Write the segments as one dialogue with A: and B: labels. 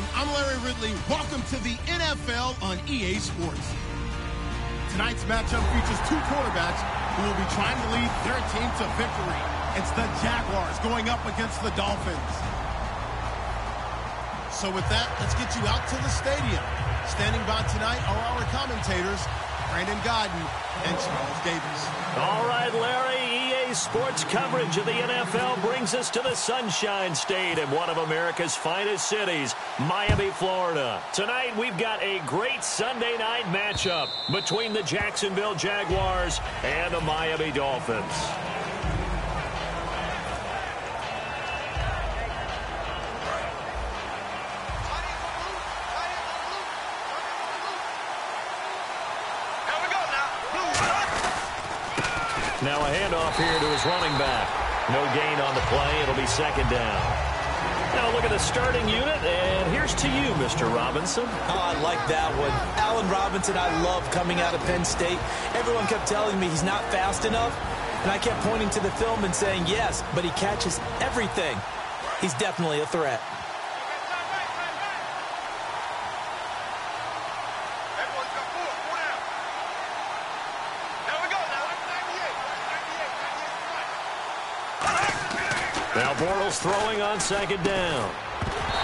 A: everyone. I'm Larry Ridley. Welcome to the NFL on EA Sports. Tonight's matchup features two quarterbacks who will be trying to lead their team to victory. It's the Jaguars going up against the Dolphins. So with that, let's get you out to the stadium. Standing by tonight are our commentators, Brandon Godden and Charles Davis.
B: All right, Larry, EA Sports coverage of the NFL brings us to the Sunshine State in one of America's finest cities, Miami, Florida. Tonight, we've got a great Sunday night matchup between the Jacksonville Jaguars and the Miami Dolphins. Now a handoff here to his running back. No gain on the play. It'll be second down. Now look at the starting unit, and here's to you, Mr. Robinson.
C: Oh, I like that one. Allen Robinson, I love coming out of Penn State. Everyone kept telling me he's not fast enough, and I kept pointing to the film and saying yes, but he catches everything. He's definitely a threat.
B: Now Bortles throwing on second down.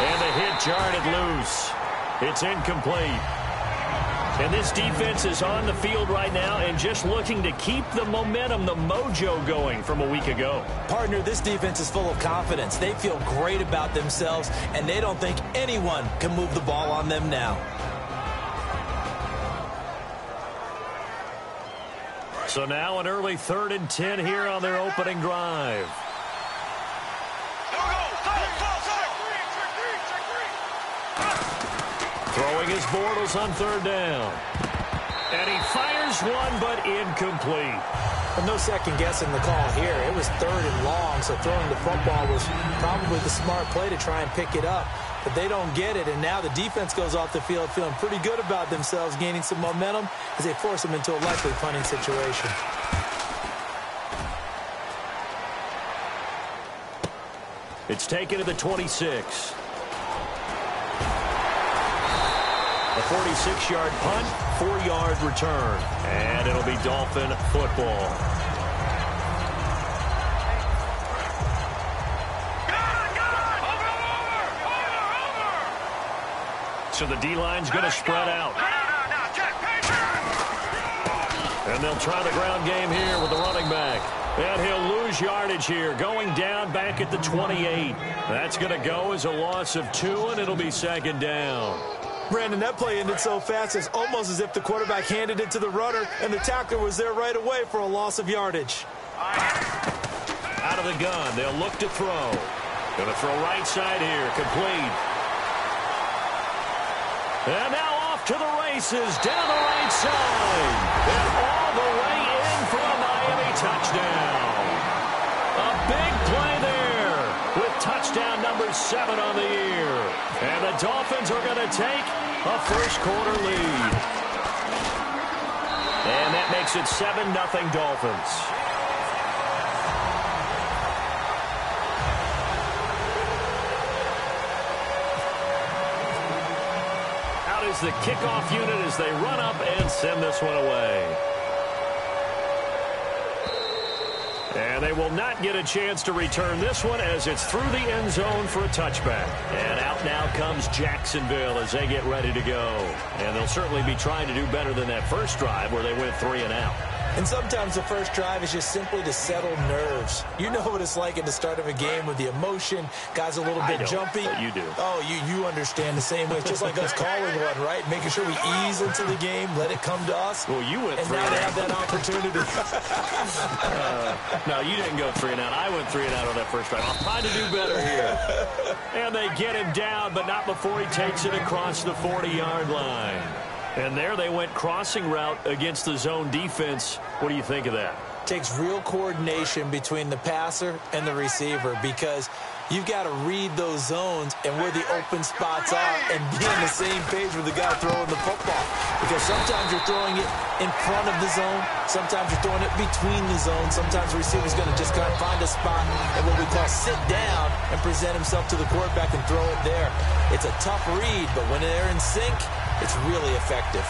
B: And the hit jarred loose. It's incomplete. And this defense is on the field right now and just looking to keep the momentum, the mojo going from a week ago.
C: Partner, this defense is full of confidence. They feel great about themselves, and they don't think anyone can move the ball on them now.
B: So now an early 3rd and 10 here on their opening drive. Throwing his Bortles on 3rd down. And he fires one, but incomplete.
C: Well, no second guessing the call here. It was 3rd and long, so throwing the football was probably the smart play to try and pick it up. But they don't get it, and now the defense goes off the field feeling pretty good about themselves, gaining some momentum as they force them into a likely punting situation.
B: It's taken to the 26. A 46-yard punt, 4-yard return. And it'll be Dolphin football. So the D-line's going to spread out. And they'll try the ground game here with the running back. And he'll lose yardage here, going down back at the 28. That's going to go as a loss of 2, and it'll be second down.
C: Brandon, that play ended so fast, it's almost as if the quarterback handed it to the runner, and the tackler was there right away for a loss of yardage.
B: Out of the gun, they'll look to throw. Going to throw right side here, complete. And now off to the races, down the right side. And all the way in for a Miami touchdown. A big play there with touchdown number 7 on the year. And the Dolphins are going to take a first-quarter lead. And that makes it 7-0 Dolphins. Out is the kickoff unit as they run up and send this one away. And they will not get a chance to return this one as it's through the end zone for a touchback. And out now comes Jacksonville as they get ready to go. And they'll certainly be trying to do better than that first drive where they went 3 and out.
C: And sometimes the first drive is just simply to settle nerves. You know what it's like at the start of a game with the emotion. Guys a little bit jumpy.
B: But you do.
C: Oh, you understand the same way. It's just like us calling one, right? Making sure we ease into the game, let it come to us.
B: Well, you went 3
C: and
B: and
C: now
B: out.
C: they have that opportunity.
B: No, you didn't go 3 and out. I went 3 and out on that first drive. I'm trying to do better here. And they get him down, but not before he takes it across the 40-yard line. And there they went crossing route against the zone defense. What do you think of that?
C: takes real coordination between the passer and the receiver because you've got to read those zones and where the open spots are and be on the same page with the guy throwing the football. Because sometimes you're throwing it in front of the zone. Sometimes you're throwing it between the zones. Sometimes the receiver's going to just kind of find a spot and what we call sit down and present himself to the quarterback and throw it there. It's a tough read, but when they're in sync, it's really effective.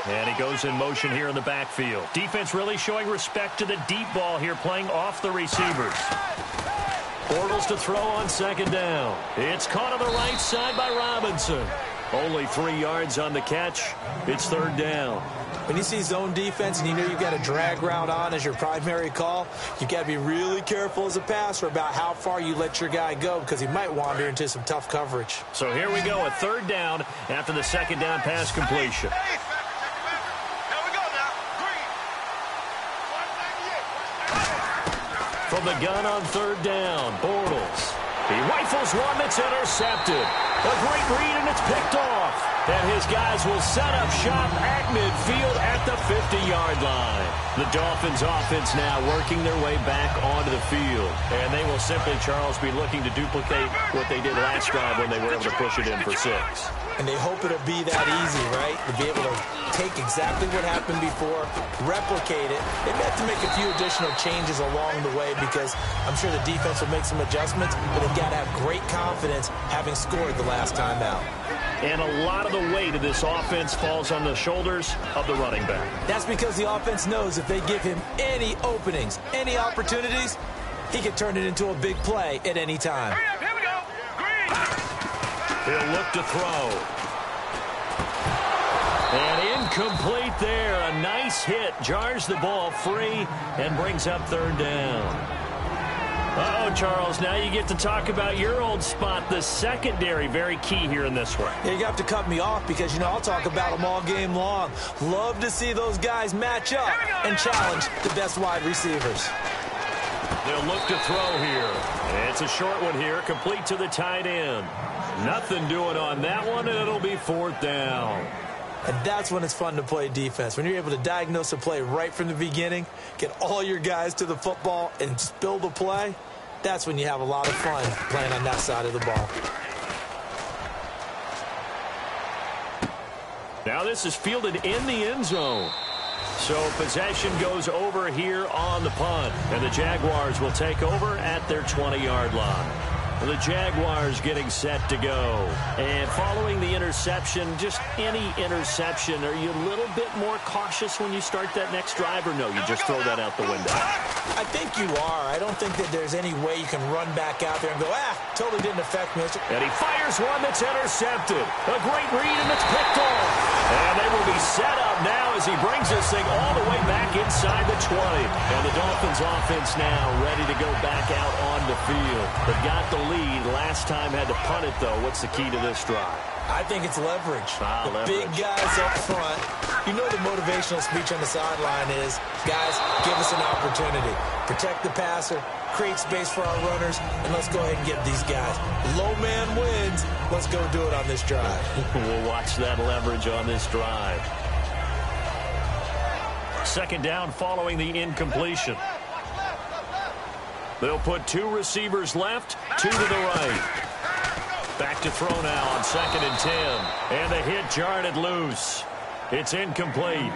B: And he goes in motion here in the backfield. Defense really showing respect to the deep ball here, playing off the receivers. Bortles to throw on second down. It's caught on the right side by Robinson. Only 3 yards on the catch. It's third down.
C: When you see zone defense and you know you've got a drag route on as your primary call, you've got to be really careful as a passer about how far you let your guy go because he might wander into some tough coverage.
B: So here we go, a third down after the second down pass completion. From the gun on third down, Bortles. He rifles one that's intercepted. A great read, and it's picked off. And his guys will set up shop at midfield at the 50-yard line. The Dolphins offense now working their way back onto the field. And they will simply, Charles, be looking to duplicate what they did last drive when they were able to push it in for 6.
C: And they hope it'll be that easy, right? To be able to take exactly what happened before, replicate it. They may have to make a few additional changes along the way because I'm sure the defense will make some adjustments, but they've got to have great confidence having scored the last time out.
B: And a lot of the weight of this offense falls on the shoulders of the running back.
C: That's because the offense knows if they give him any openings, any opportunities, he can turn it into a big play at any time.
B: Here we go. He'll look to throw. And incomplete there. A nice hit. Jars the ball free and brings up third down. Uh-oh, Charles, now you get to talk about your old spot, the secondary. Very key here in this one.
C: Yeah, you have to cut me off because, you know, I'll talk about them all game long. Love to see those guys match up and challenge the best wide receivers.
B: They'll look to throw here. It's a short one here, complete to the tight end. Nothing doing on that one, and it'll be fourth down.
C: And that's when it's fun to play defense. When you're able to diagnose a play right from the beginning, get all your guys to the football and spill the play, that's when you have a lot of fun playing on that side of the ball.
B: Now this is fielded in the end zone. So possession goes over here on the punt. And the Jaguars will take over at their 20-yard line. The Jaguars getting set to go. And following the interception, just any interception, are you a little bit more cautious when you start that next drive, or no, you just throw that out the window?
C: I think you are. I don't think that there's any way you can run back out there and go, totally didn't affect me.
B: And he fires one that's intercepted. A great read, and it's picked off. And they will be set up now as he brings this thing all the way back inside the 20. And the Dolphins offense now ready to go back out on the field. They've got the lead. Last time had to punt it, though. What's the key to this drive?
C: I think it's leverage.
B: Leverage.
C: Big guys up front. You know the motivational speech on the sideline is, guys, give us an opportunity. Protect the passer, create space for our runners, and let's go ahead and get these guys. Low man wins. Let's go do it on this drive.
B: We'll watch that leverage on this drive. Second down following the incompletion. They'll put 2 receivers left, 2 to the right. Back to throw now on 2nd and 10. And the hit jarred it loose. It's incomplete.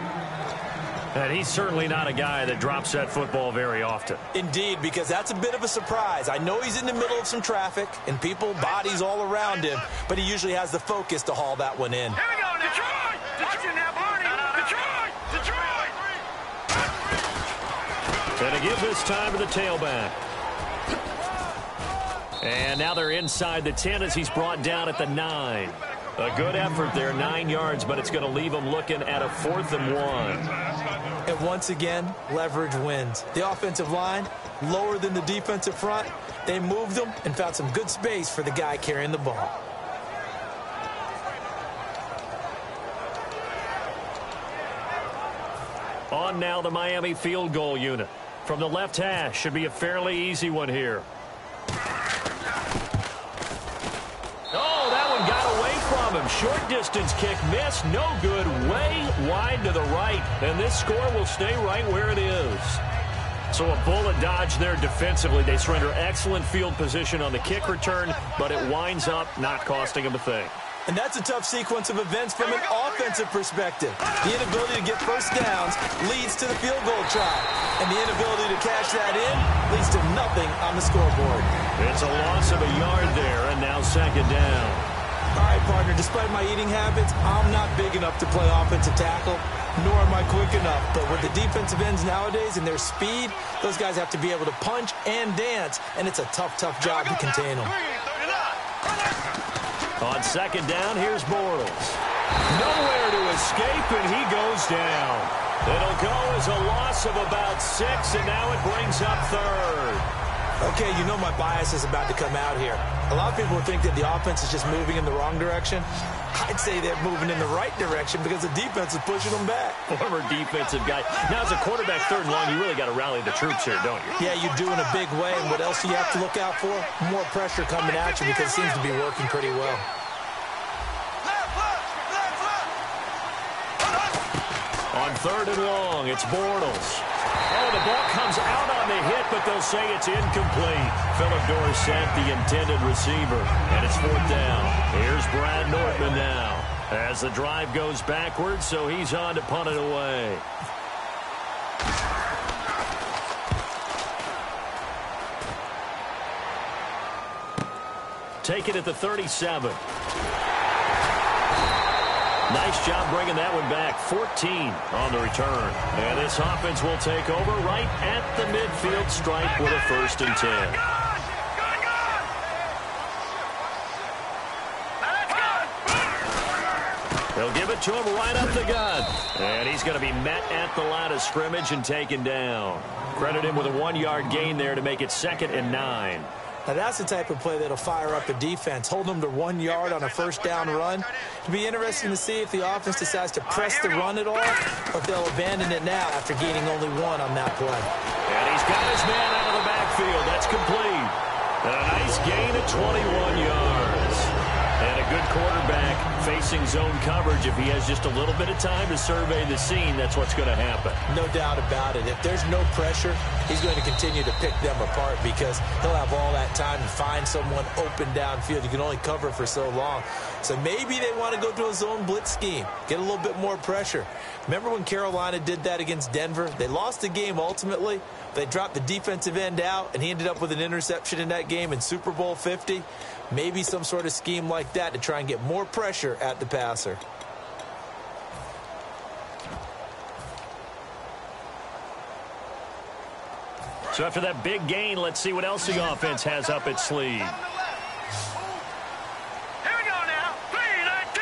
B: And he's certainly not a guy that drops that football very often.
C: Indeed, because that's a bit of a surprise. I know he's in the middle of some traffic and people, bodies all around him, but he usually has the focus to haul that one in.
D: Here we go now. Detroit! Detroit now, Barney! Detroit! Detroit!
B: And to give this time to the tailback. And now they're inside the 10 as he's brought down at the 9. A good effort there, 9 yards, but it's going to leave him looking at a 4th and 1.
C: And once again, leverage wins. The offensive line, lower than the defensive front. They moved them and found some good space for the guy carrying the ball.
B: On now the Miami field goal unit. From the left hash, should be a fairly easy one here. Oh, that one got away from him. Short distance kick missed. No good. Way wide to the right. And this score will stay right where it is. So a bullet dodge there defensively. They surrender excellent field position on the kick return, but it winds up not costing them a thing.
C: And that's a tough sequence of events from an offensive perspective. The inability to get first downs leads to the field goal try. And the inability to cash that in leads to nothing on the scoreboard.
B: It's a loss of a yard there, and now second down.
C: All right, partner, despite my eating habits, I'm not big enough to play offensive tackle, nor am I quick enough. But with the defensive ends nowadays and their speed, those guys have to be able to punch and dance, and it's a tough, tough job to contain them.
B: On second down, here's Bortles. Nowhere to escape, and he goes down. It'll go as a loss of about 6, and now it brings up third.
C: Okay, you know my bias is about to come out here. A lot of people think that the offense is just moving in the wrong direction. I'd say they're moving in the right direction because the defense is pushing them back.
B: Former defensive guy. Now, as a quarterback, third and long, you really got to rally the troops here, don't you?
C: Yeah, you do in a big way. And what else do you have to look out for? More pressure coming at you because it seems to be working pretty well.
B: On third and long, it's Bortles. Oh, the ball comes out on the hit, but they'll say it's incomplete. Philip Dorsett, the intended receiver, and it's fourth down. Here's Brad Nortman now as the drive goes backwards, so he's on to punt it away. Take it at the 37. Nice job bringing that one back. 14 on the return. And this offense will take over right at the midfield stripe with a 1st and 10. They'll give it to him right up the gut. And he's going to be met at the line of scrimmage and taken down. Credit him with a 1-yard gain there to make it 2nd and 9.
C: Now, that's the type of play that'll fire up a defense. Hold them to 1 yard on a first down run. It'll be interesting to see if the offense decides to press the run at all or if they'll abandon it now after gaining only 1 on that play.
B: And he's got his man out of the backfield. That's complete. And a nice gain of 21 yards. And a good quarterback facing zone coverage. If he has just a little bit of time to survey the scene, that's what's going to happen.
C: No doubt about it. If there's no pressure, he's going to continue to pick them apart because he'll have all that time to find someone open downfield. You can only cover for so long. So maybe they want to go to a zone blitz scheme, get a little bit more pressure. Remember when Carolina did that against Denver? They lost the game ultimately. They dropped the defensive end out, and he ended up with an interception in that game in Super Bowl 50. Maybe some sort of scheme like that to try and get more pressure at the passer.
B: So after that big gain, let's see what else the offense has up its sleeve.
D: Here we go now. 3-19.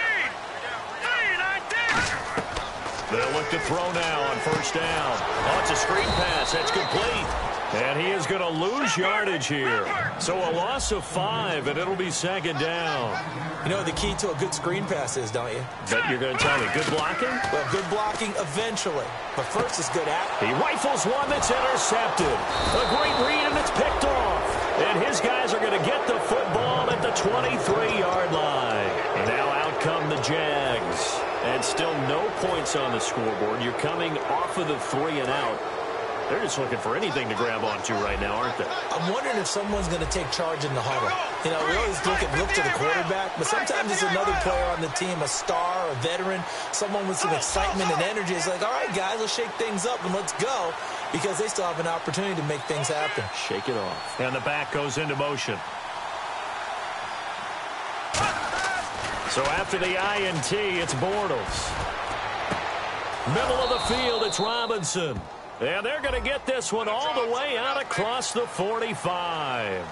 D: 3-19.
B: They'll look to throw now on first down. Oh, it's a screen pass. That's complete. And he is going to lose yardage here. So a loss of 5, and it'll be 2nd down.
C: You know what the key to a good screen pass is, don't you?
B: Bet you're going to tell me. Good blocking?
C: Well, good blocking eventually. But first is good at.
B: He rifles one that's intercepted. A great read, and it's picked off. And his guys are going to get the football at the 23-yard line. And now out come the Jags. And still no points on the scoreboard. You're coming off of the 3 and out. They're just looking for anything to grab onto right now, aren't they?
C: I'm wondering if someone's going to take charge in the huddle. You know, we always look to the quarterback, but sometimes it's another player on the team, a star, a veteran, someone with some excitement and energy. It's like, all right, guys, let's shake things up and let's go, because they still have an opportunity to make things happen.
B: Shake it off. And the back goes into motion. So after the INT, it's Bortles. Middle of the field, it's Robinson. And they're going to get this one all the way out across the 45.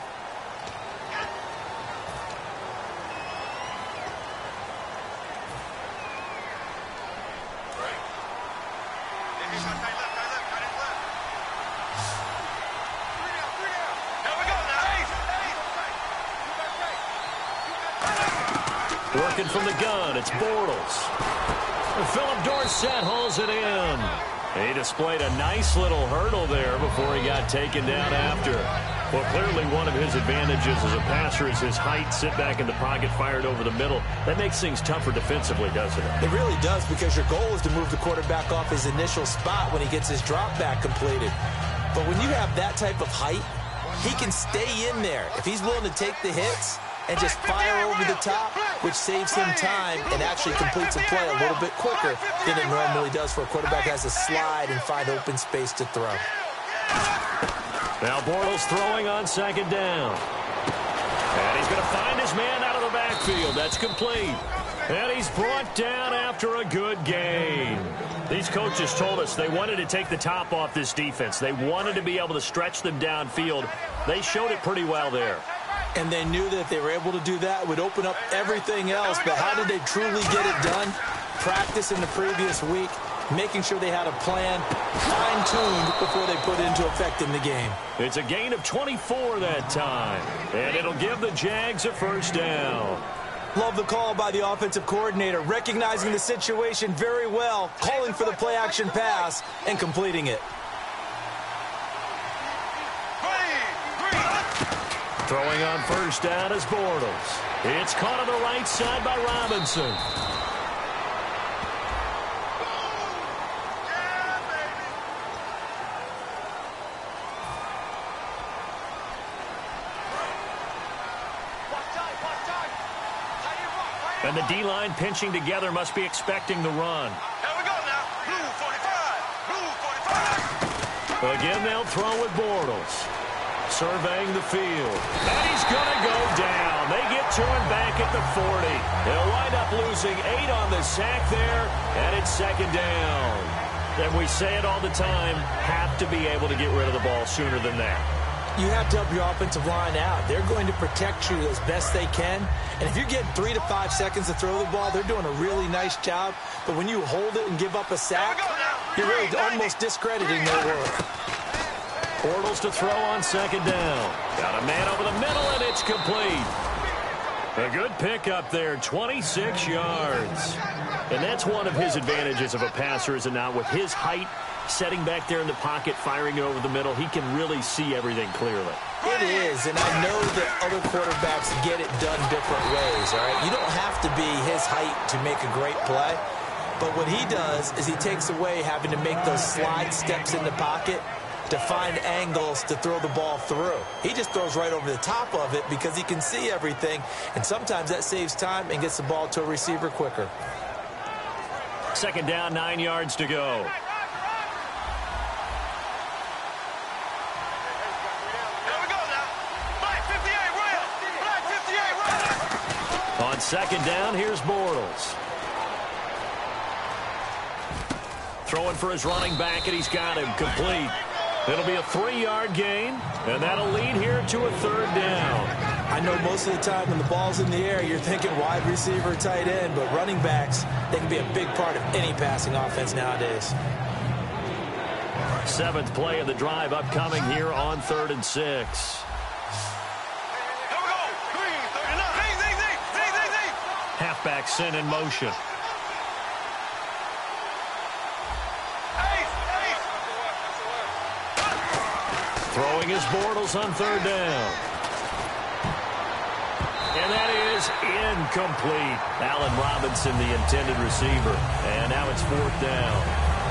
B: Working from the gun, it's Bortles. Philip Dorsett hauls it in. He displayed a nice little hurdle there before he got taken down after. Well, clearly one of his advantages as a passer is his height. Sit back in the pocket, fired over the middle. That makes things tougher defensively, doesn't it?
C: It really does, because your goal is to move the quarterback off his initial spot when he gets his drop back completed. But when you have that type of height, he can stay in there if he's willing to take the hits and just fire over the top, which saves him time and actually completes a play a little bit quicker than it normally does for a quarterback who has to slide and find open space to throw.
B: Now Bortles throwing on second down. And he's going to find his man out of the backfield. That's complete. And he's brought down after a good game. These coaches told us they wanted to take the top off this defense. They wanted to be able to stretch them downfield. They showed it pretty well there.
C: And they knew that if they were able to do that, it would open up everything else. But how did they truly get it done? Practice in the previous week, making sure they had a plan fine-tuned before they put it into effect in the game.
B: It's a gain of 24 that time. And it'll give the Jags a first down.
C: Love the call by the offensive coordinator, recognizing the situation very well, calling for the play-action pass, and completing it.
B: Throwing on first down is Bortles. It's caught on the right side by Robinson. And the D-line pinching together must be expecting the run.
D: Here we go now. Blue 45. Blue 45.
B: Again, they'll throw with Bortles. Surveying the field. And he's going to go down. They get to him back at the 40. They'll wind up losing 8 on the sack there, and it's second down. And we say it all the time, have to be able to get rid of the ball sooner than that.
C: You have to help your offensive line out. They're going to protect you as best they can. And if you're getting 3 to 5 seconds to throw the ball, they're doing a really nice job. But when you hold it and give up a sack, you're really almost discrediting their work.
B: Bortles to throw on second down. Got a man over the middle, and it's complete. A good pickup there, 26 yards. And that's one of his advantages of a passer, is it not? With his height, setting back there in the pocket, firing over the middle, he can really see everything clearly.
C: It is, and I know that other quarterbacks get it done different ways, all right? You don't have to be his height to make a great play. But what he does is he takes away having to make those slide steps in the pocket to find angles to throw the ball through. He just throws right over the top of it because he can see everything, and sometimes that saves time and gets the ball to a receiver quicker.
B: Second down, 9 yards to go. On second down, here's Bortles. Throwing for his running back, and he's got him complete. It'll be a 3-yard gain, and that'll lead here to a third down.
C: I know most of the time when the ball's in the air, you're thinking wide receiver, tight end, but running backs, they can be a big part of any passing offense nowadays.
B: 7th play of the drive upcoming here on 3rd and 6. Halfback sent in motion. Throwing his Bortles on 3rd down. And that is incomplete. Allen Robinson, the intended receiver. And now it's 4th down.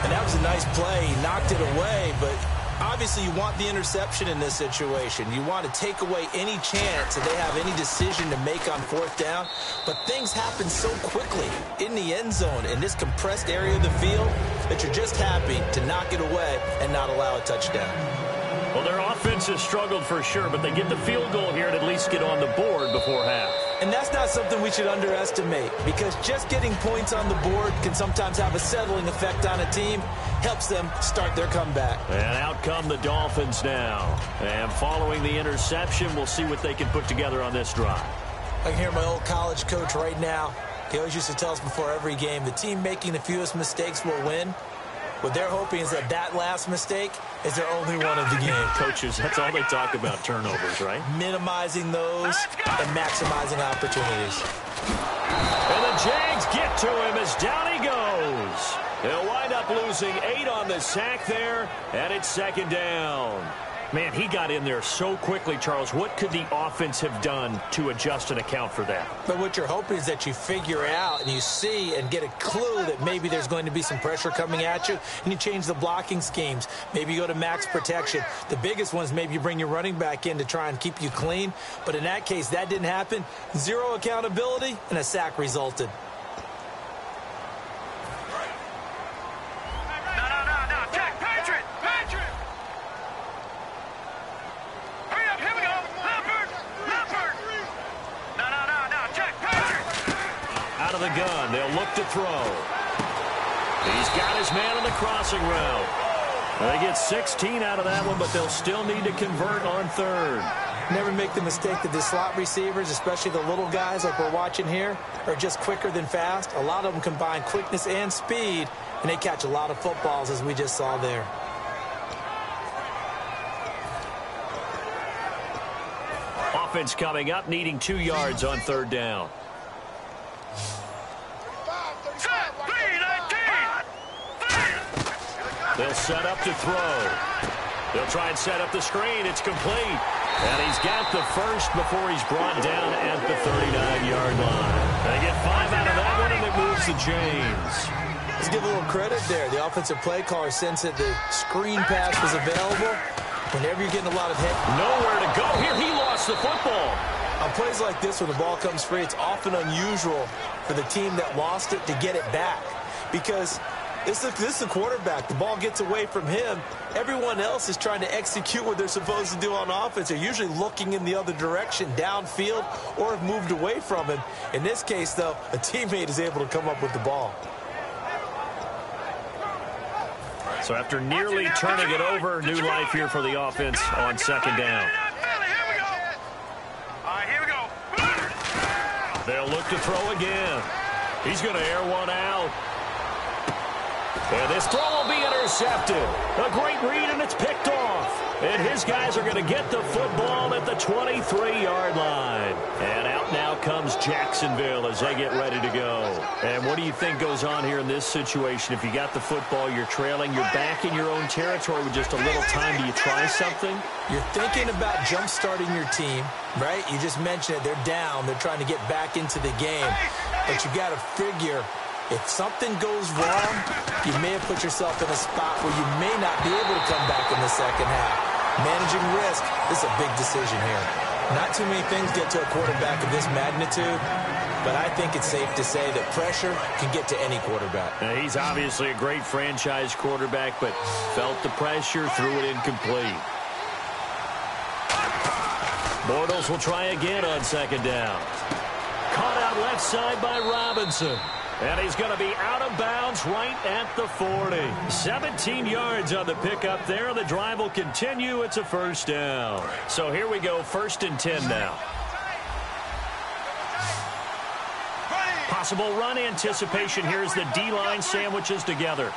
C: And that was a nice play. He knocked it away, but obviously you want the interception in this situation. You want to take away any chance that they have any decision to make on 4th down. But things happen so quickly in the end zone in this compressed area of the field that you're just happy to knock it away and not allow a touchdown.
B: Well, their offense has struggled for sure, but they get the field goal here and at least get on the board before half.
C: And that's not something we should underestimate, because just getting points on the board can sometimes have a settling effect on a team, helps them start their comeback.
B: And out come the Dolphins now. And following the interception, we'll see what they can put together on this drive.
C: I can hear my old college coach right now. He always used to tell us before every game, the team making the fewest mistakes will win. What they're hoping is that that last mistake is their only one of the game.
B: Coaches, that's all they talk about, turnovers, right?
C: Minimizing those and maximizing opportunities.
B: And the Jags get to him as down he goes. He'll wind up up losing 8 on the sack there, and it's second down. Man, he got in there so quickly, Charles. What could the offense have done to adjust and account for that?
C: But what you're hoping is that you figure out and you see and get a clue that maybe there's going to be some pressure coming at you, and you change the blocking schemes. Maybe you go to max protection. The biggest one is maybe you bring your running back in to try and keep you clean. But in that case, that didn't happen. Zero accountability, and a sack resulted.
B: Of the gun, they'll look to throw. He's got his man on the crossing route. They get 16 out of that one, but they'll still need to convert on third.
C: Never make the mistake that the slot receivers, especially the little guys like we're watching here, are just quicker than fast. A lot of them combine quickness and speed, and they catch a lot of footballs, as we just saw there.
B: Offense coming up, needing 2 yards on third down. They'll set up to throw. They'll try and set up the screen. It's complete. And he's got the first before he's brought down at the 39-yard line. They get 5 out of that one, and it moves the chains.
C: Let's give a little credit there. The offensive play caller sensed that the screen pass was available. Whenever you're getting a lot of hit.
B: Nowhere to go. Here, he lost the football.
C: On plays like this, when the ball comes free, it's often unusual for the team that lost it to get it back. Because this is the quarterback. The ball gets away from him. Everyone else is trying to execute what they're supposed to do on offense. They're usually looking in the other direction, downfield, or have moved away from him. In this case, though, a teammate is able to come up with the ball.
B: So after nearly turning it over, new life here for the offense on second down. They'll look to throw again. He's going to air one out. And this throw will be intercepted. A great read, and it's picked off. And his guys are going to get the football at the 23-yard line. And out now comes Jacksonville as they get ready to go. And what do you think goes on here in this situation? If you got the football, you're trailing, you're back in your own territory with just a little time. Do you try something?
C: You're thinking about jump-starting your team, right? You just mentioned it. They're down. They're trying to get back into the game. But you got to figure, if something goes wrong, you may have put yourself in a spot where you may not be able to come back in the second half. Managing risk is a big decision here. Not too many things get to a quarterback of this magnitude, but I think it's safe to say that pressure can get to any quarterback.
B: Now, he's obviously a great franchise quarterback, but felt the pressure, threw it incomplete. Bortles will try again on second down. Caught out left side by Robinson. And he's going to be out of bounds right at the 40. 17 yards on the pickup there. The drive will continue. It's a first down. So here we go, 1st and 10 now. Possible run anticipation. Here's the D-line sandwiches together.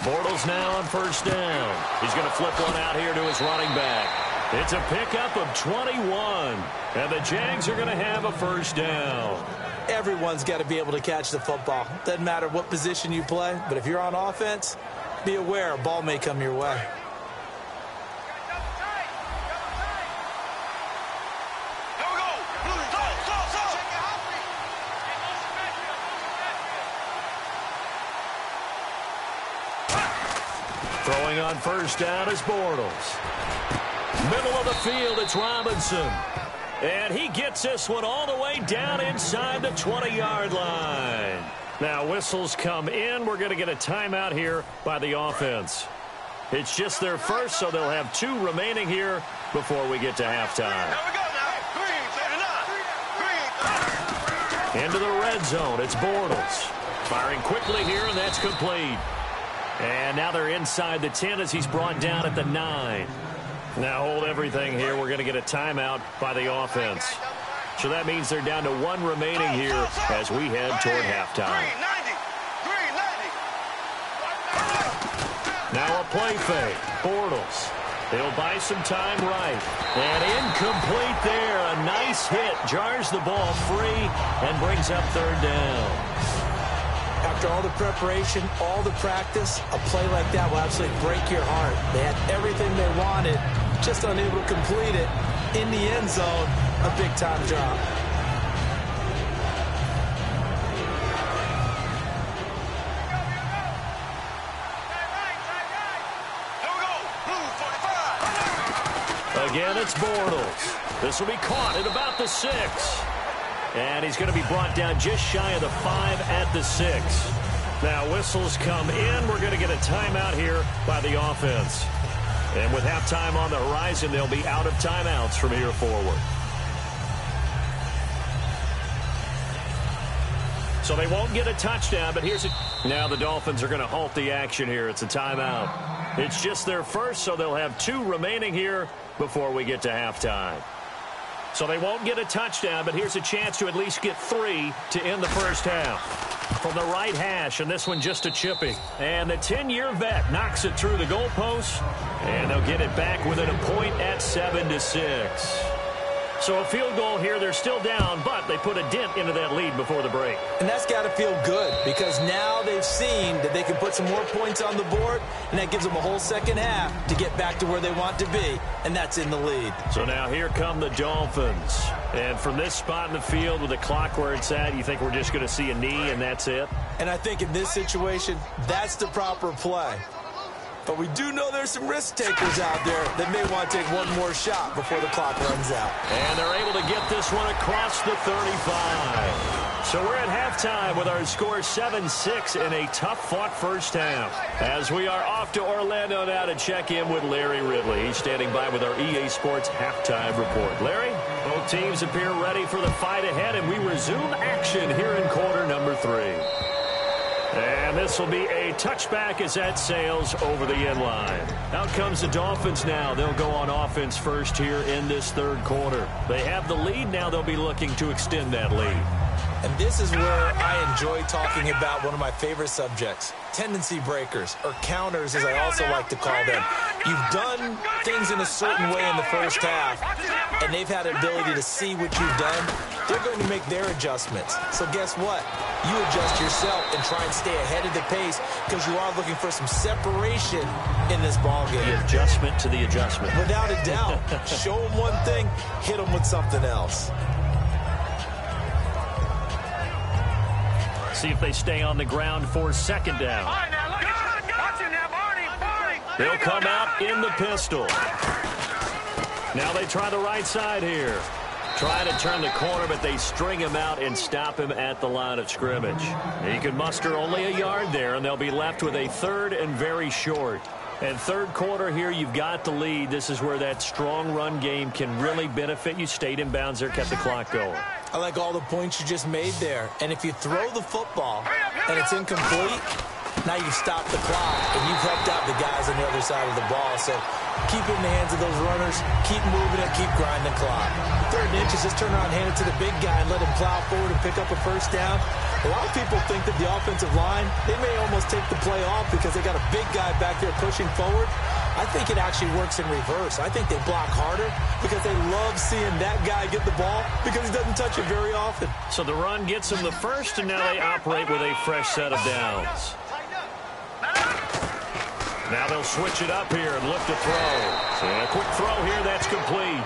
B: Bortles now on first down. He's going to flip one out here to his running back. It's a pickup of 21. And the Jags are going to have a first down.
C: Everyone's got to be able to catch the football. Doesn't matter what position you play, but if you're on offense, be aware a ball may come your way.
B: Throwing on first down is Bortles. Middle of the field, it's Robinson. And he gets this one all the way down inside the 20-yard line. Now, whistles come in. We're going to get a timeout here by the offense. It's just their first, so they'll have 2 remaining here before we get to halftime. Into the red zone, it's Bortles. Firing quickly here, and that's complete. And now they're inside the 10 as he's brought down at the 9. Now hold everything here. We're going to get a timeout by the offense. So that means they're down to 1 remaining here as we head toward halftime. Now a play fake. Bortles. He'll buy some time right. And incomplete there. A nice hit. Jars the ball free and brings up third down.
C: Now, after all the preparation, all the practice, a play like that will absolutely break your heart. They had everything they wanted, just unable to complete it. In the end zone, a big-time drop.
B: Again, it's Bortles. This will be caught at about the 6. And he's going to be brought down just shy of the 5 at the 6. Now, whistles come in. We're going to get a timeout here by the offense. And with halftime on the horizon, they'll be out of timeouts from here forward. So they won't get a touchdown, but here's it. Now the Dolphins are going to halt the action here. It's a timeout. It's just their first, so they'll have 2 remaining here before we get to halftime. So they won't get a touchdown, but here's a chance to at least get 3 to end the first half. From the right hash, and this one just a chipping. And the 10-year vet knocks it through the goalpost, and they'll get it back within a point at 7-6. So a field goal here, they're still down, but they put a dent into that lead before the break.
C: And that's got to feel good because now they've seen that they can put some more points on the board, and that gives them a whole second half to get back to where they want to be, and that's in the lead.
B: So now here come the Dolphins. And from this spot in the field with the clock where it's at, you think we're just going to see a knee and that's it?
C: And I think in this situation, that's the proper play. But we do know there's some risk takers out there that may want to take one more shot before the clock runs out.
B: And they're able to get this one across the 35. So we're at halftime with our score 7-6 in a tough-fought first half. As we are off to Orlando now to check in with Larry Ridley. He's standing by with our EA Sports halftime report. Larry, both teams appear ready for the fight ahead, and we resume action here in quarter number 3. And this will be a touchback as that sails over the end line. Out comes the Dolphins now. They'll go on offense first here in this third quarter. They have the lead. Now they'll be looking to extend that lead.
C: And this is where I enjoy talking about one of my favorite subjects, tendency breakers, or counters as I also like to call them. You've done things in a certain way in the first half, and they've had an ability to see what you've done. They're going to make their adjustments. So guess what? You adjust yourself and try and stay ahead of the pace because you are looking for some separation in this ball game.
B: The adjustment to the adjustment.
C: Without a doubt. Show them one thing, hit them with something else.
B: See if they stay on the ground for second down. They'll come out in the pistol. Now they try the right side here. Try to turn the corner, but they string him out and stop him at the line of scrimmage. He can muster only a yard there, and they'll be left with a third and very short. And third quarter here, you've got the lead. This is where that strong run game can really benefit you. Stayed in bounds there, kept the clock going.
C: I like all the points you just made there. And if you throw the football and it's incomplete, now you've stopped the clock and you've helped out the guys on the other side of the ball. So keep it in the hands of those runners, keep moving it, keep grinding the clock. Third and inches, just turn around, hand it to the big guy and let him plow forward and pick up a first down. A lot of people think that the offensive line, they may almost take the play off because they got a big guy back there pushing forward. I think it actually works in reverse. I think they block harder because they love seeing that guy get the ball because he doesn't touch it very often.
B: So the run gets them the first, and now they operate with a fresh set of downs. Now they'll switch it up here and look to throw. And a quick throw here, that's complete.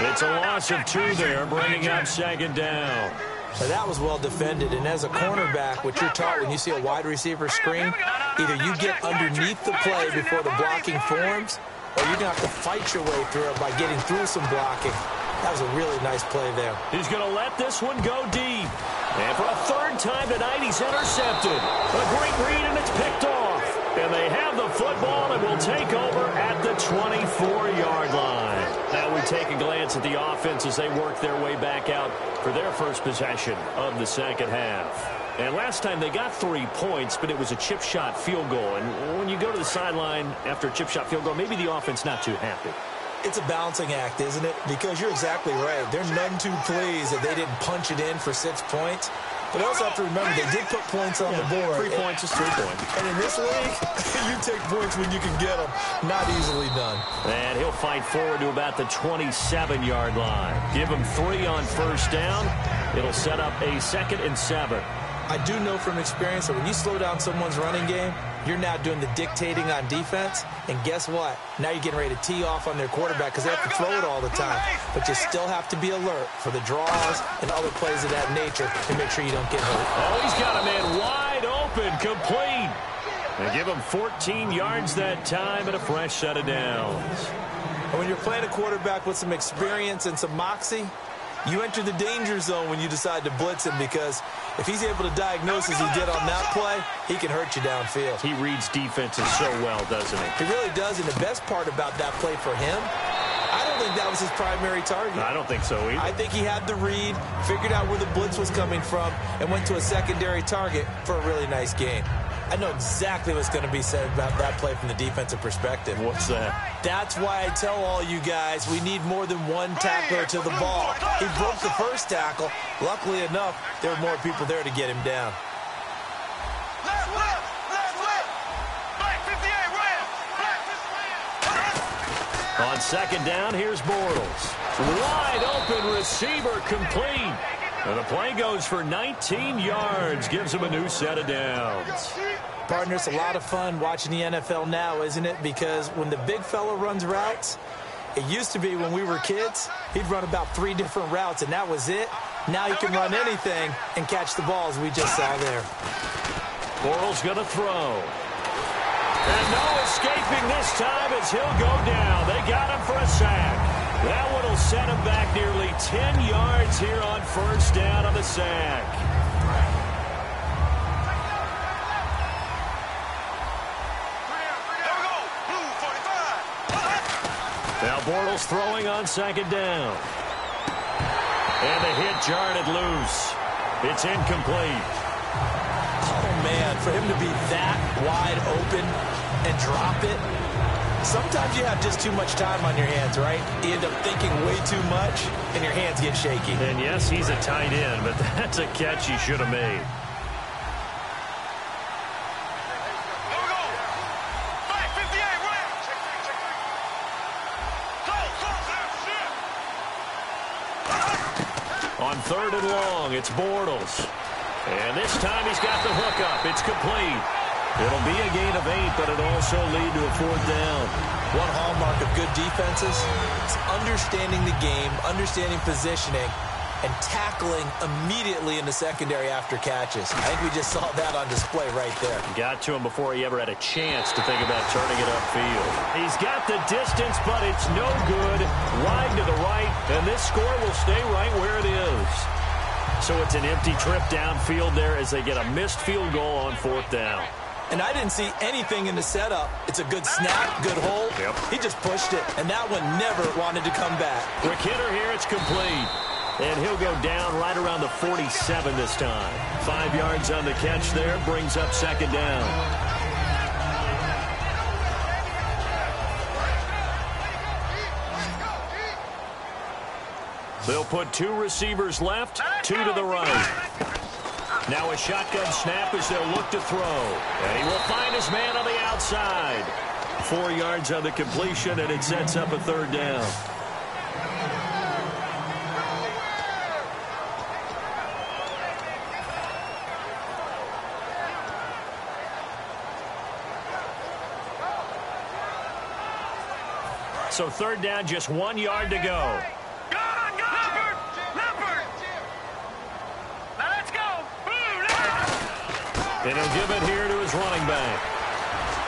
B: It's a loss of 2 there, bringing up second down.
C: So that was well defended, and as a cornerback, what you're taught when you see a wide receiver screen, either you get underneath the play before the blocking forms, or you're going to have to fight your way through it by getting through some blocking. That was a really nice play there.
B: He's going to let this one go deep. And for a third time tonight, he's intercepted. A great read, and it's picked off. And they have the football and will take over at the 24-yard line. Now we take a glance at the offense as they work their way back out for their first possession of the second half. And last time they got 3 points, but it was a chip shot field goal. And when you go to the sideline after a chip shot field goal, maybe the offense not too happy.
C: It's a balancing act, isn't it? Because you're exactly right. They're none too pleased that they didn't punch it in for 6 points. But also have to remember, they did put points on the board.
B: 3 points is 3 points.
C: And in this league, you take points when you can get them. Not easily done.
B: And he'll fight forward to about the 27-yard line. Give him 3 on first down. It'll set up a 2nd and 7.
C: I do know from experience that when you slow down someone's running game, you're now doing the dictating on defense. And guess what? Now you're getting ready to tee off on their quarterback because they have to throw it all the time. But you still have to be alert for the draws and other plays of that nature to make sure you don't get hurt.
B: Oh, he's got a man wide open, complete. They give him 14 yards that time and a fresh set of downs.
C: And when you're playing a quarterback with some experience and some moxie, you enter the danger zone when you decide to blitz him, because if he's able to diagnose as he did on that play, he can hurt you downfield.
B: He reads defenses so well, doesn't he?
C: He really does, and the best part about that play for him, I don't think that was his primary target.
B: I don't think so either.
C: I think he had the read, figured out where the blitz was coming from, and went to a secondary target for a really nice gain. I know exactly what's going to be said about that play from the defensive perspective.
B: What's that?
C: That's why I tell all you guys we need more than one tackler to the ball. He broke the first tackle. Luckily enough, there were more people there to get him down.
D: Left, Black 58, right.
B: On second down, here's Bortles. Wide open receiver, complete. And the play goes for 19 yards, gives him a new set of downs.
C: Partner, it's a lot of fun watching the NFL now, isn't it? Because when the big fella runs routes, it used to be when we were kids, he'd run about 3 different routes, and that was it. Now he can run anything and catch the balls we just saw there.
B: Bortles going to throw. And no escaping this time as he'll go down. They got him for a sack. That one will set him back nearly 10 yards here on first down on the sack.
D: There we go. Blue 45.
B: Now Bortles throwing on second down. And the hit jarred it loose. It's incomplete.
C: Oh, man, for him to be that wide open and drop it. Sometimes you have just too much time on your hands, right? You end up thinking way too much, and your hands get shaky.
B: And yes, he's a tight end, but that's a catch he should have made.
D: There we go. Black 58, right. Go.
B: On third and long, it's Bortles. And this time he's got the hook up. It's complete. It'll be a gain of 8, but it'll also lead to a fourth down.
C: One hallmark of good defenses is understanding the game, understanding positioning, and tackling immediately in the secondary after catches. I think we just saw that on display right there.
B: Got to him before he ever had a chance to think about turning it upfield. He's got the distance, but it's no good. Wide to the right, and this score will stay right where it is. So it's an empty trip downfield there as they get a missed field goal on fourth down.
C: And I didn't see anything in the setup. It's a good snap, good hold.
B: Yep.
C: He just pushed it, and that one never wanted to come back.
B: Quick hitter here, it's complete. And he'll go down right around the 47 this time. 5 yards on the catch there, brings up second down. They'll put 2 receivers left, 2 to the right. Now a shotgun snap as they'll look to throw. And he will find his man on the outside. 4 yards on the completion, and it sets up a third down. So third down, just 1 yard to go. And he'll give it here to his running back.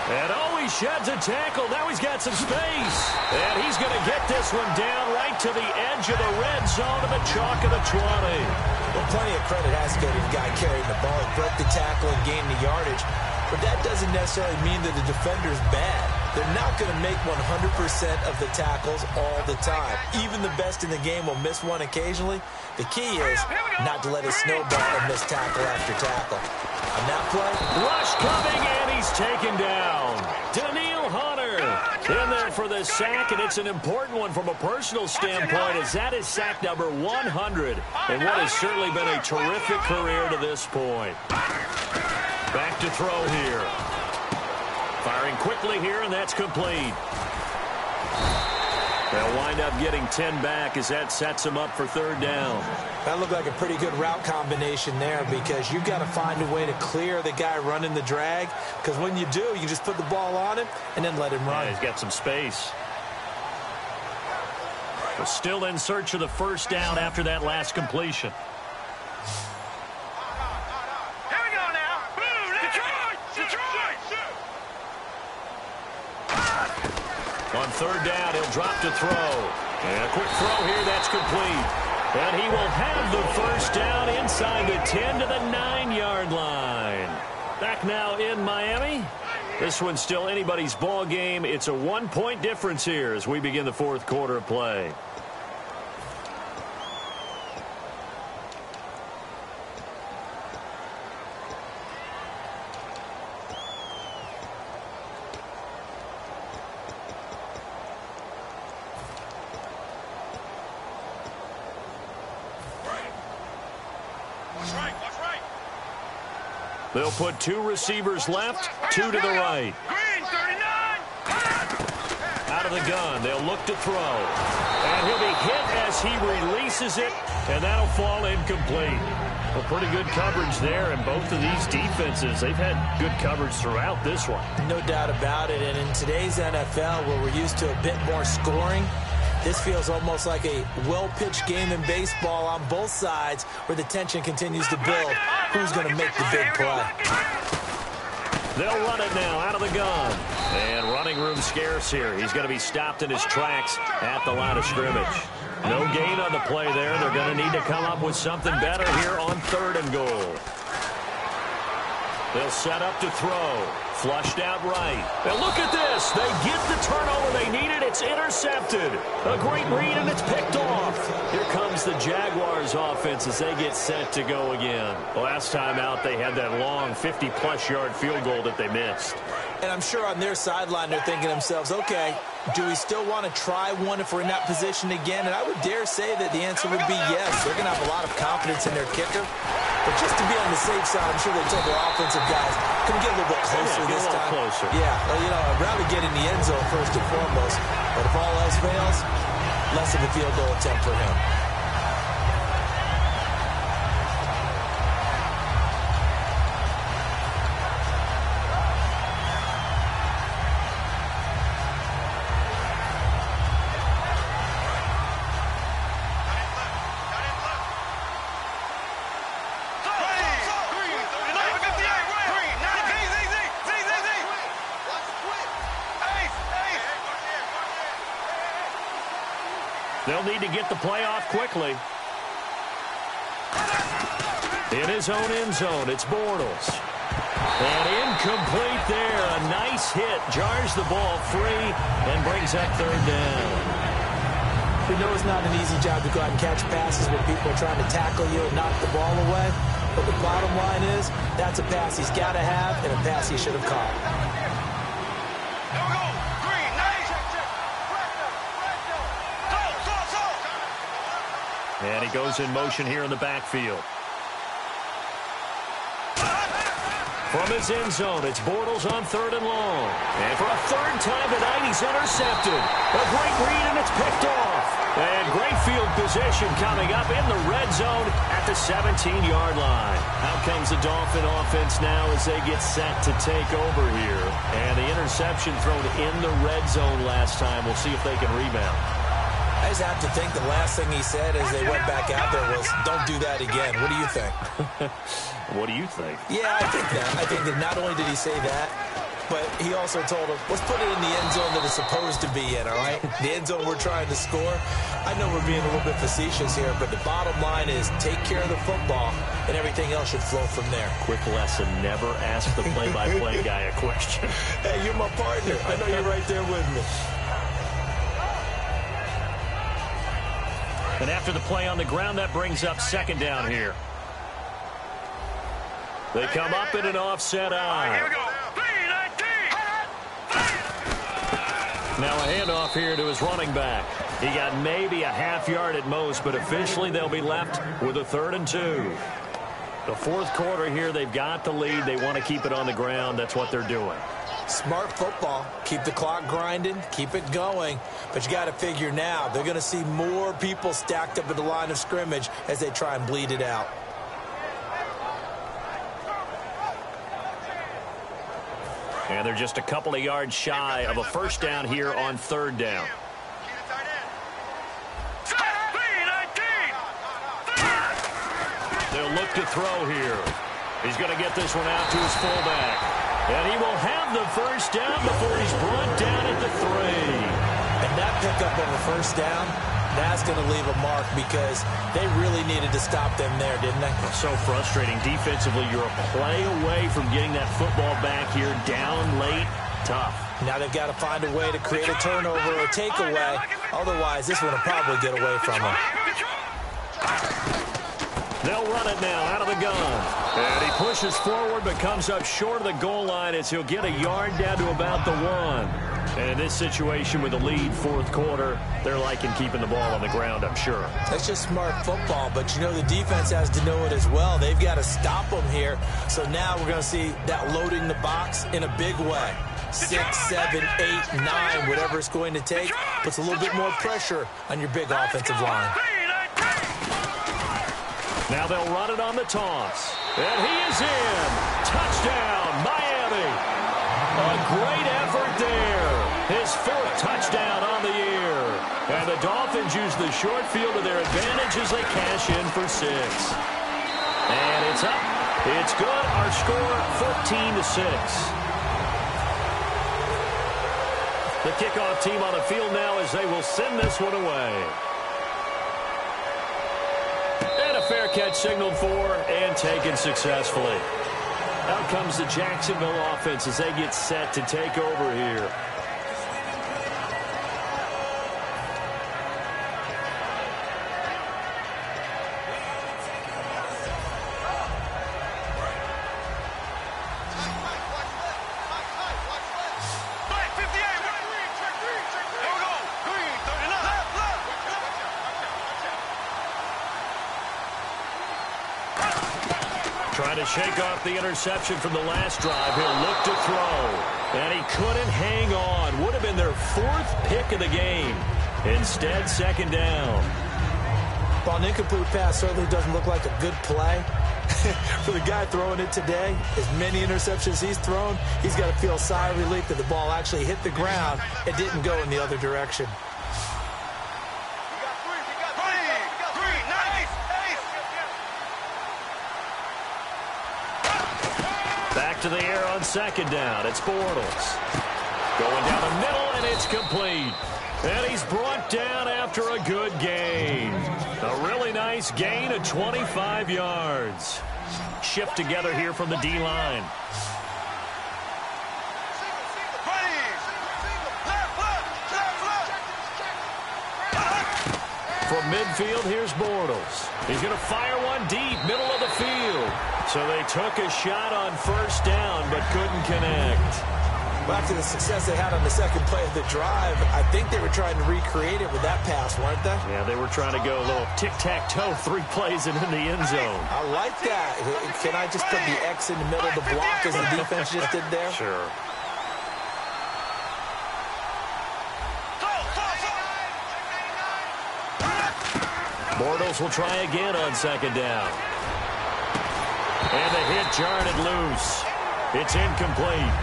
B: And oh, he sheds a tackle. Now he's got some space. And he's going to get this one down right to the edge of the red zone of the chalk of the 20.
C: Well, plenty of credit has to go to the guy carrying the ball. He broke the tackle and gained the yardage. But that doesn't necessarily mean that the defender's bad. They're not going to make 100% of the tackles all the time. Even the best in the game will miss one occasionally. The key is not to let it snowball and miss tackle after tackle. On that play,
B: rush coming, and he's taken down. Daniil Hunter in there for the sack, and it's an important one from a personal standpoint, as that is sack number 100, and what has certainly been a terrific career to this point. Back to throw here. Firing quickly here, and that's complete. They'll wind up getting 10 back as that sets them up for third down.
C: That looked like a pretty good route combination there because you've got to find a way to clear the guy running the drag, because when you do, you just put the ball on him and then let him run.
B: Yeah, he's got some space. We're still in search of the first down after that last completion.
D: Here we go now. Boom, Detroit!
B: On third down, he'll drop to throw. And a quick throw here, that's complete. And he will have the first down inside the 10 to the 9-yard line. Back now in Miami. This one's still anybody's ball game. It's a 1-point difference here as we begin the fourth quarter of play. They'll put 2 receivers left, 2 to the right.
D: Green, 39.
B: Out of the gun, they'll look to throw. And he'll be hit as he releases it, and that'll fall incomplete. Well, pretty good coverage there, and both of these defenses, they've had good coverage throughout this one.
C: No doubt about it, and in today's NFL, where we're used to a bit more scoring, this feels almost like a well-pitched game in baseball on both sides where the tension continues to build. Who's going to make the big play?
B: They'll run it now out of the gun. And running room scarce here. He's going to be stopped in his tracks at the line of scrimmage. No gain on the play there. They're going to need to come up with something better here on third and goal. They'll set up to throw. Flushed out right. Now look at this. They get the turnover they needed. It's intercepted. A great read, and it's picked off. Here comes the Jaguars offense as they get set to go again. Last time out, they had that long 50-plus yard field goal that they missed.
C: And I'm sure on their sideline they're thinking to themselves, okay, do we still want to try one if we're in that position again? And I would dare say that the answer would be yes. They're going to have a lot of confidence in their kicker. But just to be on the safe side, I'm sure they told their offensive guys, can we get a little bit closer this time?
B: Closer.
C: Yeah, well, you know, I'd rather get in the end zone first and foremost. But if all else fails, less of a field goal attempt for him.
B: They'll need to get the play off quickly. In his own end zone, it's Bortles. And incomplete there. A nice hit. Jars the ball free and brings up third down.
C: We know it's not an easy job to go out and catch passes when people are trying to tackle you and knock the ball away. But the bottom line is, that's a pass he's got to have and a pass he should have caught.
B: And he goes in motion here in the backfield. From his end zone, it's Bortles on third and long. And for a third time tonight, he's intercepted. A great read, and it's picked off. And great field position coming up in the red zone at the 17-yard line. Out comes the Dolphin offense now as they get set to take over here. And the interception thrown in the red zone last time. We'll see if they can rebound.
C: I just have to think the last thing he said as they went back out there was, don't do that again. What do you think?
B: What do you think?
C: Yeah, I think that. I think that not only did he say that, but he also told him, let's put it in the end zone that it's supposed to be in, all right? The end zone we're trying to score. I know we're being a little bit facetious here, but the bottom line is take care of the football, and everything else should flow from there. Quick lesson, never ask the play-by-play guy a question. Hey, you're my partner. I know you're right there with me.
B: And after the play on the ground, that brings up second down here. They come up in an offset eye.
D: Here we go. 3-19.
B: Now a handoff here to his running back. He got maybe a half yard at most, but officially they'll be left with a 3rd and 2. The fourth quarter here, they've got the lead. They want to keep it on the ground. That's what they're doing.
C: Smart football. Keep the clock grinding. Keep it going. But you got to figure now, they're going to see more people stacked up at the line of scrimmage as they try and bleed it out.
B: And they're just a couple of yards shy of a first down here on third down. They'll look to throw here. He's going to get this one out to his fullback. And he will have the first down before he's brought down at the 3.
C: And that pickup of a first down, that's going to leave a mark because they really needed to stop them there, didn't they?
B: So frustrating. Defensively, you're a play away from getting that football back here down late. Tough.
C: Now they've got to find a way to create a turnover or a takeaway. Otherwise, this one will probably get away from them.
B: They'll run it now out of the gun. And he pushes forward but comes up short of the goal line as he'll get a yard down to about the 1. And in this situation with the lead fourth quarter, they're liking keeping the ball on the ground, I'm sure.
C: That's just smart football, but you know the defense has to know it as well. They've got to stop them here. So now we're going to see that loading the box in a big way. 6, 7, 8, 9, whatever it's going to take, puts a little bit more pressure on your big offensive line.
B: Now they'll run it on the toss. And he is in. Touchdown, Miami. A great effort there. His 4th touchdown on the year. And the Dolphins use the short field to their advantage as they cash in for 6. And it's up. It's good. Our score, 14-6. The kickoff team on the field now as they will send this one away. And a fair catch signaled for and taken successfully. Out comes the Jacksonville offense as they get set to take over here. Trying to shake off the interception from the last drive. He'll look to throw. And he couldn't hang on. Would have been their 4th pick of the game. Instead, second down.
C: Well, an incomplete pass certainly doesn't look like a good play. For the guy throwing it today, as many interceptions he's thrown, he's got to feel a sigh of relief that the ball actually hit the ground and didn't go in the other direction.
B: Back to the air on second down. It's Bortles. Going down the middle, and it's complete. And he's brought down after a good gain. A really nice gain of 25 yards. Shift together here from the D-line. From midfield, here's Bortles. He's going to fire one deep, middle of the field. So they took a shot on first down, but couldn't connect.
C: Back to the success they had on the second play of the drive, I think they were trying to recreate it with that pass, weren't they?
B: Yeah, they were trying to go a little tic-tac-toe, 3 plays and in the end zone.
C: I like that. Can I just put the X in the middle of the block as the defense just did there?
B: Sure. Bortles will try again on second down. And the hit jarred it loose. It's incomplete.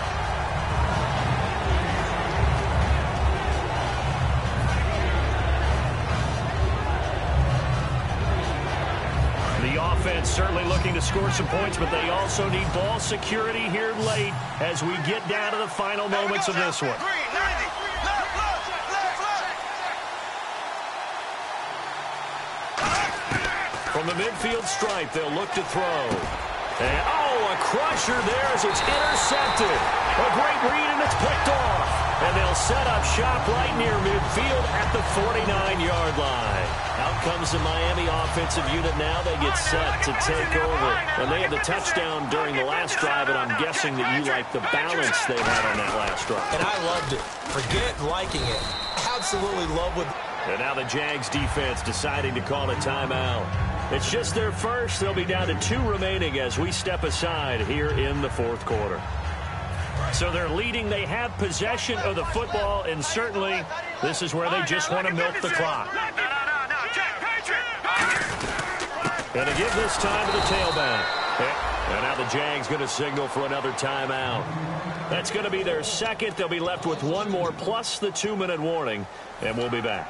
B: The offense certainly looking to score some points, but they also need ball security here late as we get down to the final moments of this one. From the midfield stripe, they'll look to throw. And, a crusher there as it's intercepted. A great read, and it's picked off. And they'll set up shop right near midfield at the 49-yard line. Out comes the Miami offensive unit now. They get set to take over. And they had the touchdown during the last drive, and I'm guessing that you like the balance they had on that last drive.
C: And I loved it. Forget liking it. Absolutely love it.
B: And now the Jags defense deciding to call a timeout. It's just their first. They'll be down to 2 remaining as we step aside here in the fourth quarter. So they're leading. They have possession of the football, and certainly this is where they just want to milk the clock. Going to give this time to the tailback. And now the Jags going to signal for another timeout. That's going to be their second. They'll be left with one more plus the 2-minute warning, and we'll be back.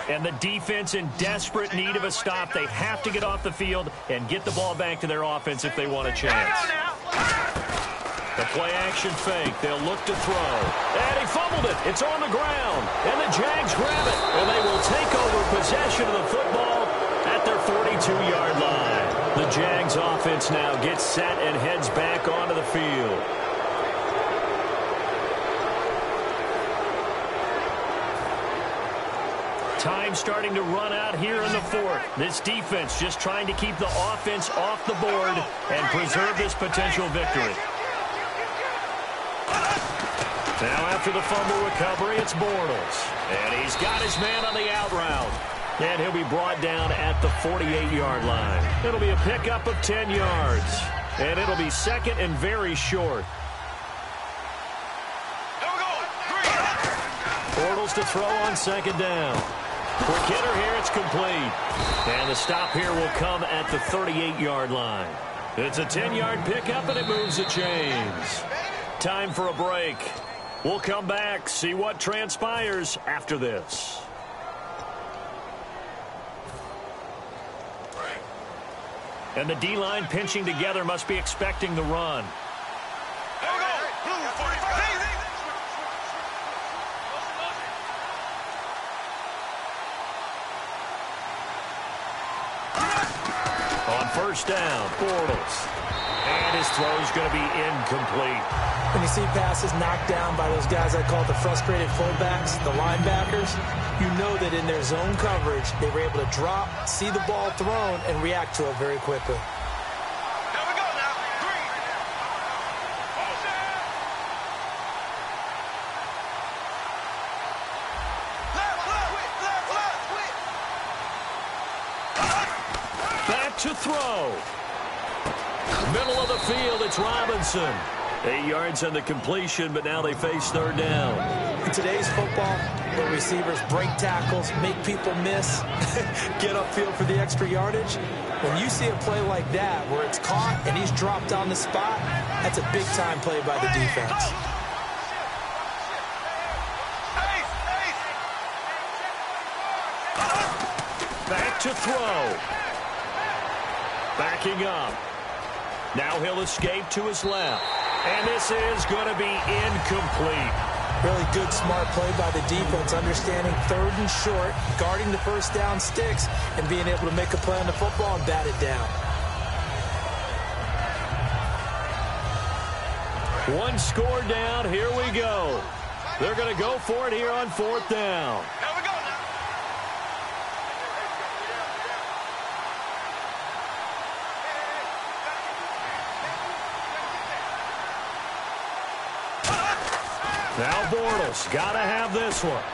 B: And the defense in desperate need of a stop. They have to get off the field and get the ball back to their offense if they want a chance. The play-action fake. They'll look to throw. And he fumbled it. It's on the ground. And the Jags grab it. And they will take over possession of the football at their 42-yard line. The Jags offense now gets set and heads back onto the field. Time starting to run out here in the fourth. This defense just trying to keep the offense off the board and preserve this potential victory. Now after the fumble recovery, it's Bortles. And he's got his man on the out route. And he'll be brought down at the 48-yard line. It'll be a pickup of 10 yards. And it'll be second and very short. Bortles to throw on second down. Quick hitter here, it's complete. And the stop here will come at the 38-yard line. It's a 10-yard pickup, and it moves the chains. Time for a break. We'll come back, see what transpires after this. And the D-line pinching together must be expecting the run. First down, Bortles. And his throw is going to be incomplete.
C: When you see passes knocked down by those guys I call the frustrated fullbacks, the linebackers, you know that in their zone coverage, they were able to drop, see the ball thrown, and react to it very quickly.
D: Here we go now. 3.
B: Back to throw. Middle of the field, it's Robinson. 8 yards on the completion, but now they face third down.
C: In today's football, where receivers break tackles, make people miss, get upfield for the extra yardage, when you see a play like that where it's caught and he's dropped on the spot, that's a big-time play by the defense.
B: Back to throw. Backing up. Now he'll escape to his left. And this is going to be incomplete.
C: Really good, smart play by the defense, understanding third and short, guarding the first down sticks, and being able to make a play on the football and bat it down.
B: One score down. Here we go. They're going to go for it here on fourth down.
D: Here we go now.
B: Now Bortles, got to have this one.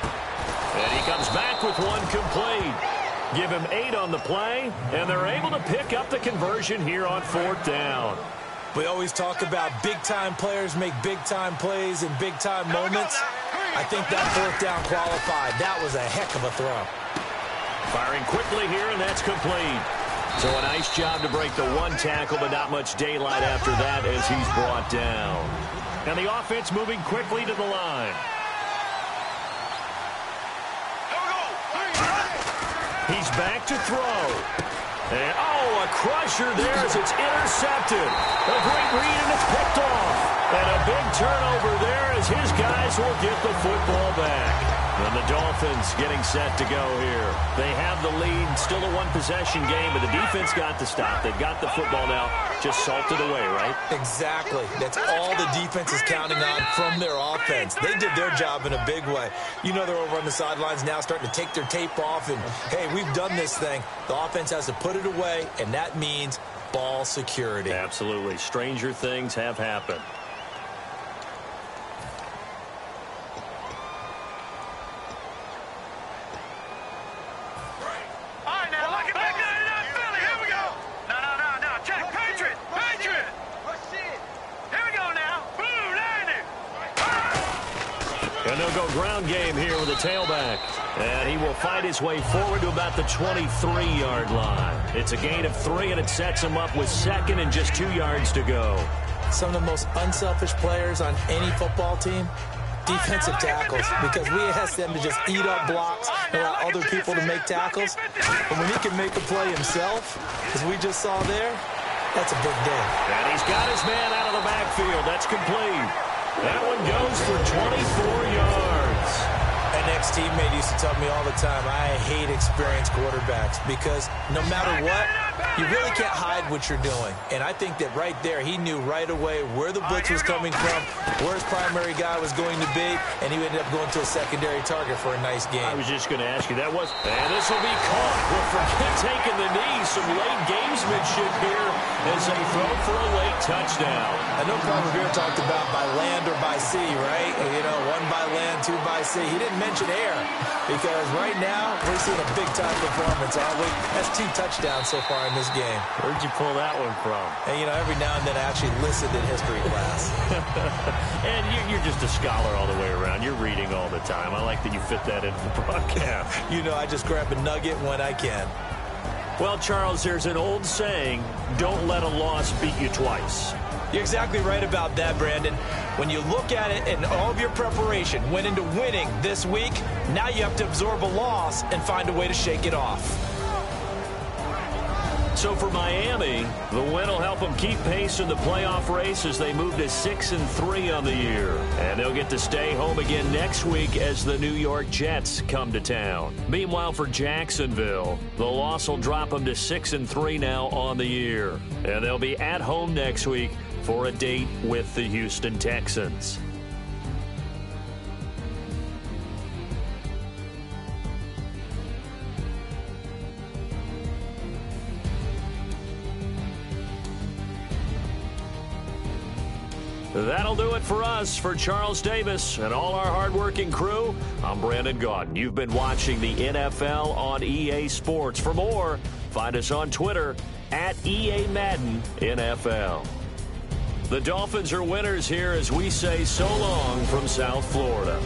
B: And he comes back with one complete. Give him 8 on the play, and they're able to pick up the conversion here on fourth down.
C: We always talk about big-time players make big-time plays in big-time moments. I think that fourth down qualified. That was a heck of a throw.
B: Firing quickly here, and that's complete. So a nice job to break the one tackle, but not much daylight after that as he's brought down. And the offense moving quickly to the line. He's back to throw. And, a crusher there as it's intercepted. A great read, and it's picked off. And a big turnover there as his guys will get the football back. And the Dolphins getting set to go here. They have the lead, still a one-possession game, but the defense got the stop. They've got the football now, just salted away, right?
C: Exactly. That's all the defense is counting on from their offense. They did their job in a big way. You know they're over on the sidelines now starting to take their tape off, and, hey, we've done this thing. The offense has to put it away, and that means ball security.
B: Absolutely. Stranger things have happened.
D: Here we go now.
B: And they'll go ground game here with a tailback. And he will fight his way forward to about the 23-yard line. It's a gain of 3, and it sets him up with 2nd and just 2 yards to go.
C: Some of the most unselfish players on any football team, defensive tackles, because we ask them to just eat up blocks and allow other people to make tackles. But when he can make a play himself, as we just saw there, that's a big day.
B: And he's got his man out of the backfield. That's complete. That one goes for 24 yards.
C: An ex-teammate used to tell me all the time, I hate experienced quarterbacks because no matter what, you really can't hide what you're doing. And I think that right there, he knew right away where the blitz was coming from, where his primary guy was going to be, and he ended up going to a secondary target for a nice game.
B: I was just going to ask you, and this will be caught. Well, forget taking the knee. Some late gamesmanship here as they throw for a late touchdown.
C: I know Paul Revere talked about by land or by sea, right? You know, 1 by land, 2 by sea. He didn't mention air because right now we're seeing a big-time performance, aren't we? That's 2 touchdowns so far in this game.
B: Where'd you pull that one from?
C: And, you know, every now and then I actually listened in history class.
B: And you're just a scholar all the way around. You're reading all the time. I like that you fit that into the broadcast.
C: You know, I just grab a nugget when I can.
B: Well, Charles, there's an old saying, don't let a loss beat you twice.
C: You're exactly right about that, Brandon. When you look at it and all of your preparation went into winning this week, now you have to absorb a loss and find a way to shake it off.
B: So for Miami, the win will help them keep pace in the playoff race as they move to 6-3 on the year. And they'll get to stay home again next week as the New York Jets come to town. Meanwhile, for Jacksonville, the loss will drop them to 6-3 now on the year. And they'll be at home next week for a date with the Houston Texans. That'll do it for us. For Charles Davis and all our hardworking crew, I'm Brandon Gaudin. You've been watching the NFL on EA Sports. For more, find us on Twitter at EA Madden NFL. The Dolphins are winners here as we say so long from South Florida.